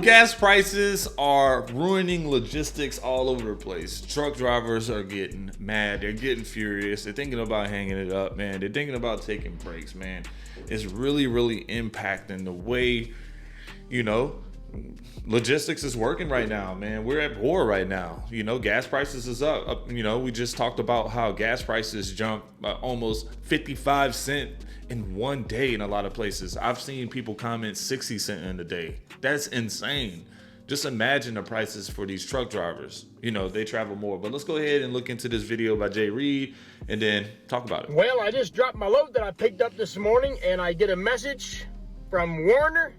gas prices are ruining logistics all over the place. Truck drivers are getting mad. They're getting furious. They're thinking about hanging it up, man. They're thinking about taking breaks, man. It's really, really impacting the way, logistics is working right now, man. We're at war right now. Gas prices is up. We just talked about how gas prices jumped by almost 55 cents in one day in a lot of places. I've seen people comment 60 cents in a day. That's insane. Just imagine the prices for these truck drivers. They travel more. But let's go ahead and look into this video by Jay Reed and then talk about it. Well, I just dropped my load that I picked up this morning, and I get a message from Warner.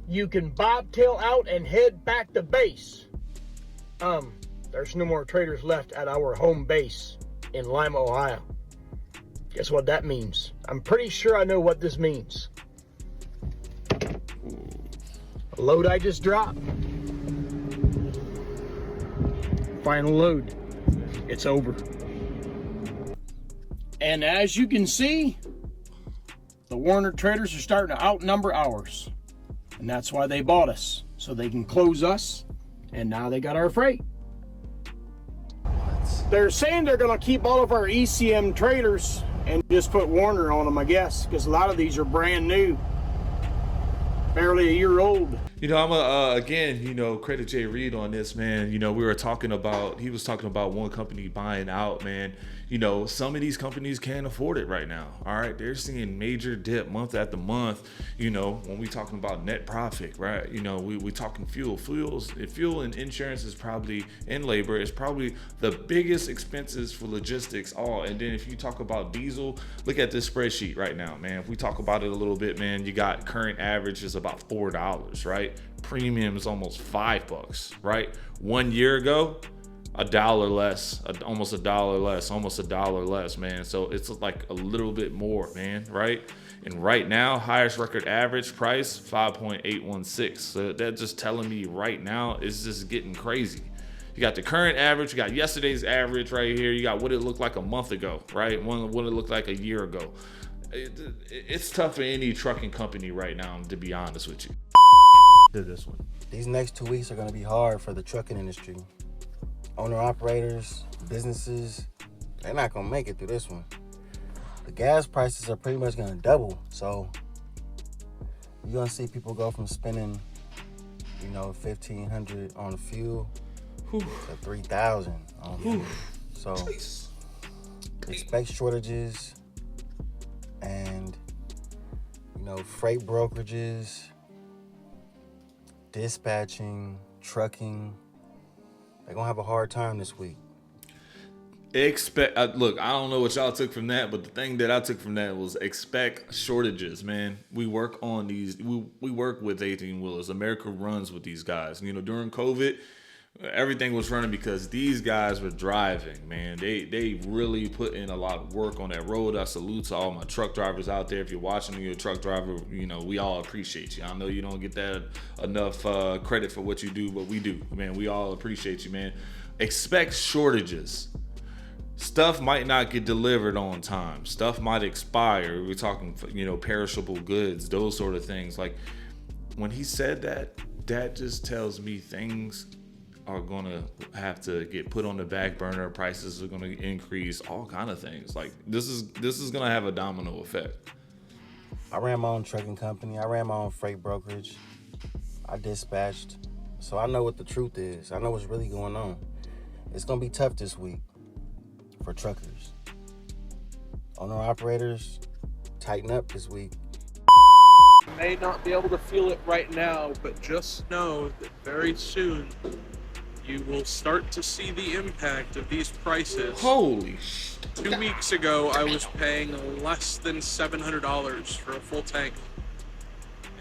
You can bobtail out and head back to base. There's no more traders left at our home base in Lima, Ohio. Guess what that means? I'm pretty sure I know what this means. A load I just dropped. Final load. It's over. And as you can see, the Warner traders are starting to outnumber ours. And that's why they bought us, so they can close us, and now they got our freight. What? They're saying they're going to keep all of our ECM traders and just put Warner on them, I guess, because a lot of these are brand new, barely a year old. I'm again, credit Jay Reed on this, man. He was talking about one company buying out, man. Some of these companies can't afford it right now. All right. They're seeing major dip month after month. When we talking about net profit, right? We talking fuel and insurance is probably, and labor is probably the biggest expenses for logistics all. And then if you talk about diesel, look at this spreadsheet right now, man. If we talk about it a little bit, man, you got current average is about $4, right? Premium is almost $5, right? 1 year ago, $1 less, almost $1 less, man. So it's like a little bit more, man, right? And right now, highest record average price, 5.816. So that's just telling me right now, it's just getting crazy. You got the current average, you got yesterday's average right here. You got what it looked like a month ago, right? What it looked like a year ago. It's tough for any trucking company right now, to be honest with you. To this one. These next 2 weeks are going to be hard for the trucking industry. Owner-operators, businesses, they're not going to make it through this one. The gas prices are pretty much going to double. So you're going to see people go from spending, $1,500 on fuel to $3,000 on fuel. So expect shortages and, freight brokerages, dispatching, trucking. They're going to have a hard time this week. Look, I don't know what y'all took from that, but the thing that I took from that was expect shortages, man. We work on these. We work with 18-wheelers. America runs with these guys. During COVID, everything was running because these guys were driving, man. They really put in a lot of work on that road. I salute to all my truck drivers out there. If you're watching, you're a truck driver, we all appreciate you. I know you don't get that enough credit for what you do, but we do, man. We all appreciate you, man. Expect shortages. Stuff might not get delivered on time. Stuff might expire. We're talking, perishable goods, those sort of things. Like when he said that just tells me things are gonna have to get put on the back burner. Prices are gonna increase, all kind of things. Like this is gonna have a domino effect. I ran my own trucking company. I ran my own freight brokerage. I dispatched. So I know what the truth is. I know what's really going on. It's gonna be tough this week for truckers. Owner-operators, tighten up this week. May not be able to feel it right now, but just know that very soon you will start to see the impact of these prices. Holy shit. 2 weeks ago, I was paying less than $700 for a full tank.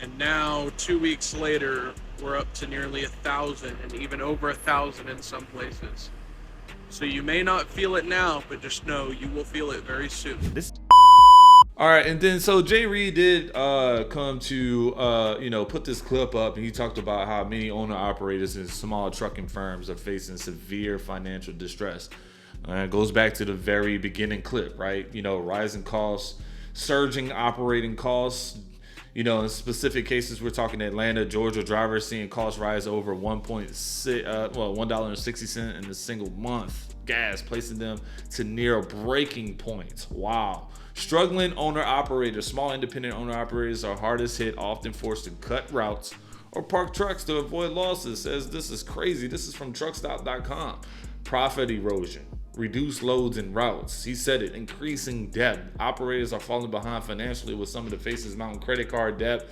And now, 2 weeks later, we're up to nearly 1,000 and even over 1,000 in some places. So you may not feel it now, but just know you will feel it very soon. All right, and then so Jay Reed did come to put this clip up, and he talked about how many owner operators and small trucking firms are facing severe financial distress. It goes back to the very beginning clip, right? Rising costs, surging operating costs, You know, in specific cases, we're talking Atlanta, Georgia drivers seeing costs rise over $1.60 in a single month. Gas, placing them to near breaking point. Wow. Struggling owner-operators, small independent owner-operators are hardest hit, often forced to cut routes or park trucks to avoid losses. Says this is crazy. This is from truckstop.com. Profit erosion, reduced loads and routes. He said it, increasing debt. Operators are falling behind financially with some of the faces mounting credit card debt.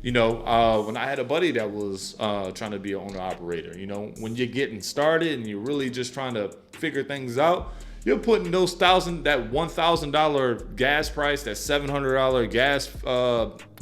You know, when I had a buddy that was trying to be an owner operator, you know, when you're getting started and you're really just trying to figure things out, you're putting that $1,000 gas price, that $700 gas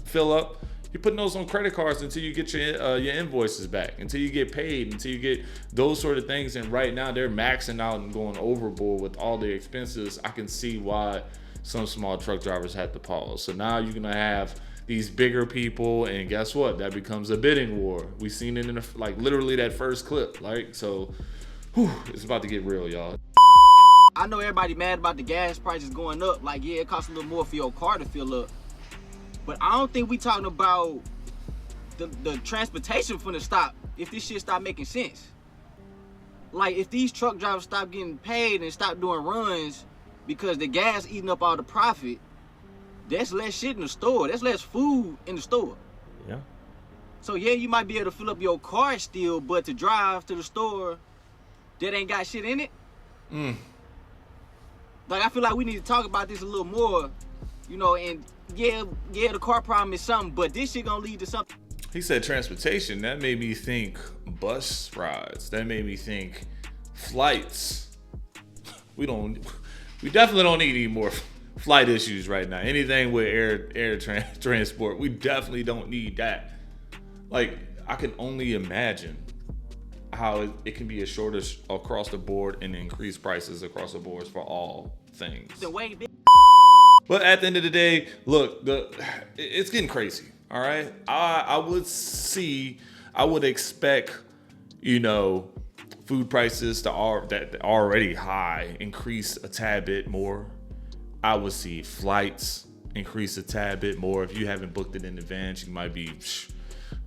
fill up. You're putting those on credit cards until you get your invoices back, until you get paid, until you get those sort of things. And right now they're maxing out and going overboard with all their expenses. I can see why some small truck drivers had to pause. So now you're gonna have these bigger people, and guess what? That becomes a bidding war. We seen it in literally that first clip. So, it's about to get real, y'all. I know everybody mad about the gas prices going up. Like, yeah, it costs a little more for your car to fill up. But I don't think we talking about the transportation from the stop if this shit stop making sense. Like, if these truck drivers stop getting paid and stop doing runs because the gas eating up all the profit, that's less shit in the store. That's less food in the store. Yeah. So yeah, you might be able to fill up your car still, but to drive to the store that ain't got shit in it. Like, I feel like we need to talk about this a little more, you know, and yeah, the car problem is something, but this shit gonna lead to something. He said transportation. That made me think bus rides. That made me think flights. We definitely don't need any more flight issues right now. Anything with air transport, we definitely don't need that. Like, I can only imagine how it can be a shortage across the board and increase prices across the board for all things. But at the end of the day, look, it's getting crazy. All right, I would expect, you know, food prices that are already high increase a tad bit more. I would see flights increase a tad bit more. If you haven't booked it in advance, you might be,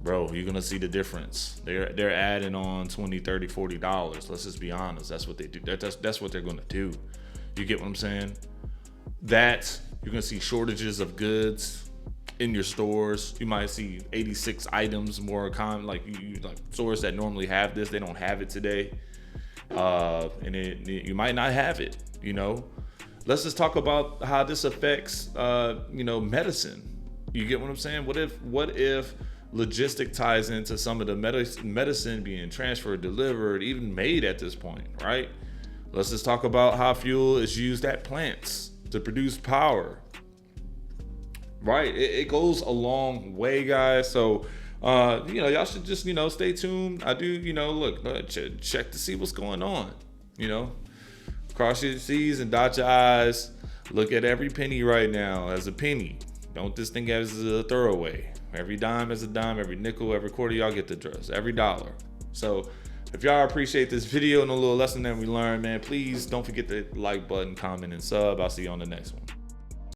bro, you're gonna see the difference. They're adding on $20, $30, $40. Let's just be honest. That's what they do. That's what they're gonna do. You get what I'm saying? That you're gonna see shortages of goods in your stores. You might see 86 items more common, like stores that normally have this, they don't have it today, and you might not have it. You know, let's just talk about how this affects, you know, medicine. You get what I'm saying? What if logistic ties into some of the medicine being transferred, delivered, even made at this point, right? Let's just talk about how fuel is used at plants to produce power, right? It goes a long way, guys. So, you know, y'all should just, you know, stay tuned. I do, you know, look, check to see what's going on, you know, cross your T's and dot your I's. Look at every penny right now as a penny. Don't just think as a throwaway. Every dime is a dime, every nickel, every quarter, y'all get the dress, every dollar. So if y'all appreciate this video and a little lesson that we learned, man, please don't forget the like button, comment, and sub. I'll see you on the next one.